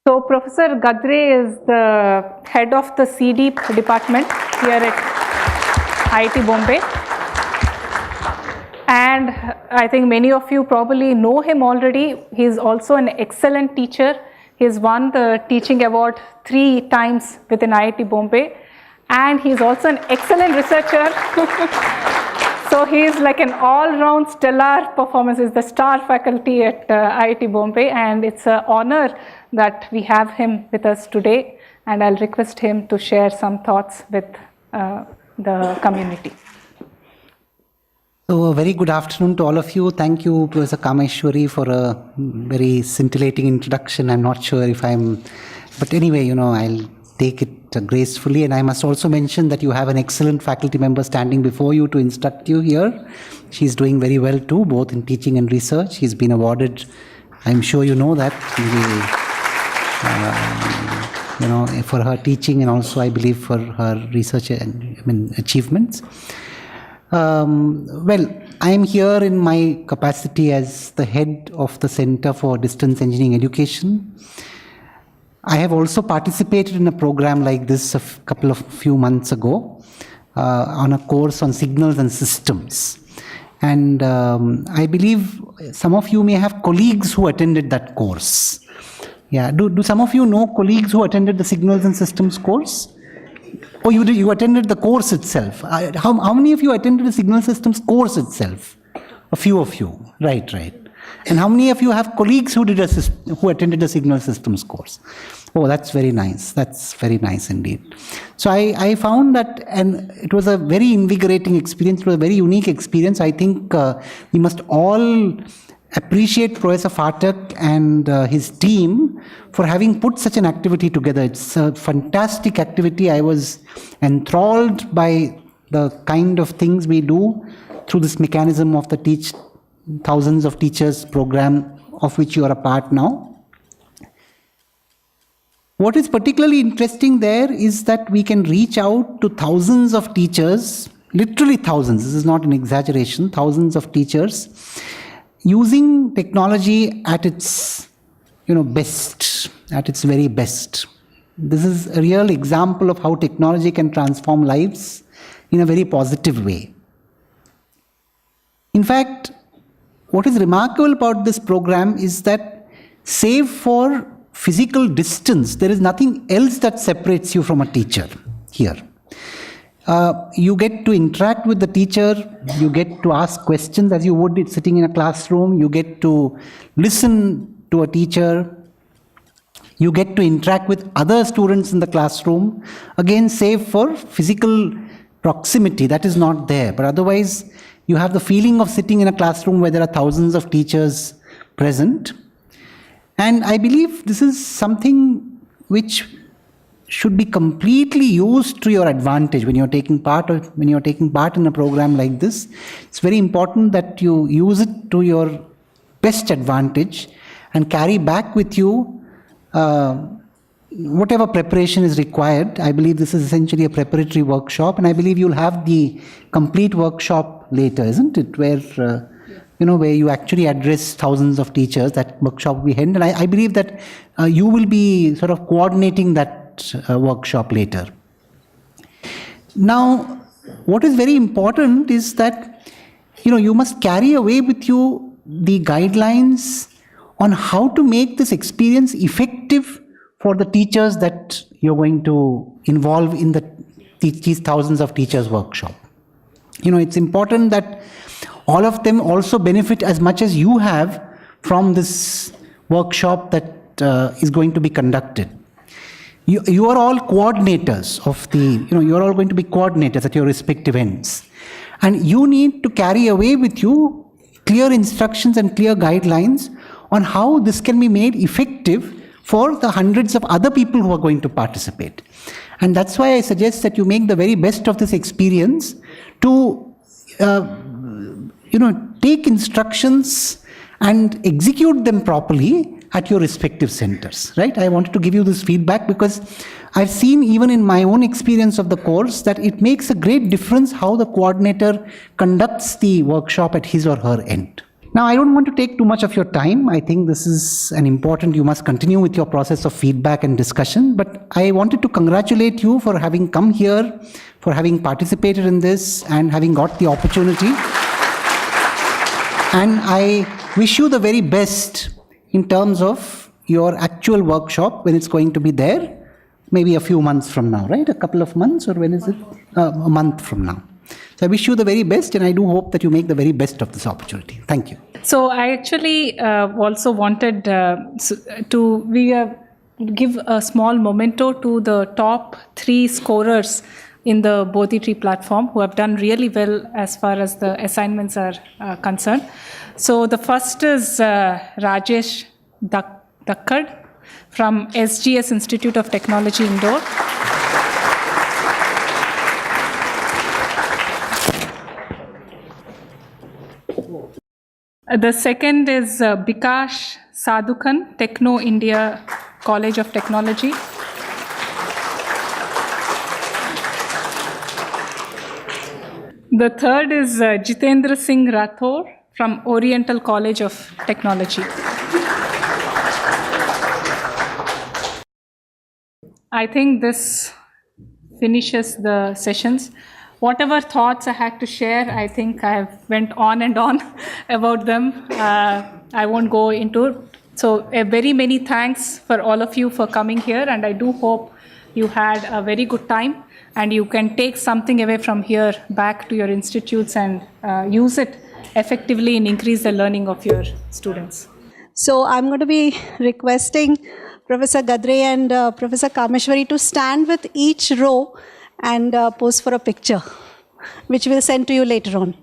So Professor Gadre is the head of the CD department here at IIT Bombay. And I think many of you probably know him already. He is also an excellent teacher. He has won the teaching award 3 times within IIT Bombay. And he is also an excellent researcher. So he is like an all-round stellar performance. He is the star faculty at IIT Bombay, and it's an honor that we have him with us today. And I'll request him to share some thoughts with the community. So a very good afternoon to all of you. Thank you, Professor Kameshwari, for a very scintillating introduction. I'm not sure if but anyway, I'll take it gracefully. And I must also mention that you have an excellent faculty member standing before you to instruct you here. She's doing very well too, both in teaching and research. She's been awarded, I'm sure you know that, for her teaching and also I believe for her research achievements. Well, I am here in my capacity as the head of the Center for Distance Engineering Education. I have also participated in a program like this a few months ago on a course on signals and systems. And I believe some of you may have colleagues who attended that course. Yeah, do some of you know colleagues who attended the signals and systems course? Oh, you attended the course itself. How many of you attended the signal systems course itself? A few of you. Right. And how many of you have colleagues who attended the signal systems course? Oh, that's very nice. That's very nice indeed. So I found that, and it was a very invigorating experience. It was a very unique experience. I think we must all appreciate Professor Phatak and his team for having put such an activity together. It's a fantastic activity. I was enthralled by the kind of things we do through this mechanism of the Teach Thousands of Teachers program, of which you are a part now. What is particularly interesting there is that we can reach out to thousands of teachers, literally thousands, this is not an exaggeration, thousands of teachers, using technology at its best, at its very best. This is a real example of how technology can transform lives in a very positive way. In fact, what is remarkable about this program is that, save for physical distance, there is nothing else that separates you from a teacher here. You get to interact with the teacher, you get to ask questions as you would sitting in a classroom, you get to listen to a teacher, you get to interact with other students in the classroom. Again, save for physical proximity, that is not there. But otherwise, you have the feeling of sitting in a classroom where there are thousands of teachers present. And I believe this is something which should be completely used to your advantage when you're taking part in a program like this. It's very important that you use it to your best advantage and carry back with you whatever preparation is required. I believe this is essentially a preparatory workshop, and I believe you'll have the complete workshop later, isn't it? Where where you actually address thousands of teachers. That workshop will be held, and I believe that you will be sort of coordinating that workshop later. Now, what is very important is that you must carry away with you the guidelines on how to make this experience effective for the teachers that you're going to involve in these thousands of teachers workshop. It's important that all of them also benefit as much as you have from this workshop that is going to be conducted. You are all coordinators of you're all going to be coordinators at your respective ends. And you need to carry away with you clear instructions and clear guidelines on how this can be made effective for the hundreds of other people who are going to participate. And that's why I suggest that you make the very best of this experience to take instructions and execute them properly at your respective centers, right? I wanted to give you this feedback because I've seen even in my own experience of the course that it makes a great difference how the coordinator conducts the workshop at his or her end. Now, I don't want to take too much of your time. I think this is an important, you must continue with your process of feedback and discussion. But I wanted to congratulate you for having come here, for having participated in this and having got the opportunity. And I wish you the very best in terms of your actual workshop when it's going to be there, maybe a few months from now, right? A couple of months, or when is it? A month from now. So I wish you the very best, and I do hope that you make the very best of this opportunity. Thank you. So I actually also wanted to give a small memento to the top 3 scorers in the Bodhi Tree platform who have done really well as far as the assignments are concerned. So the first is Rajesh Dakkad from SGS Institute of Technology, Indore. The second is Bikash Sadhukan, Techno India College of Technology. The third is Jitendra Singh Rathore from Oriental College of Technology. I think this finishes the sessions. Whatever thoughts I had to share, I think I went on and on about them. I won't go into it. So a very many thanks for all of you for coming here, and I do hope you had a very good time and you can take something away from here back to your institutes and use it effectively and increase the learning of your students. So I'm going to be requesting Professor Gadre and Professor Kameshwari to stand with each row and pose for a picture, which we'll send to you later on.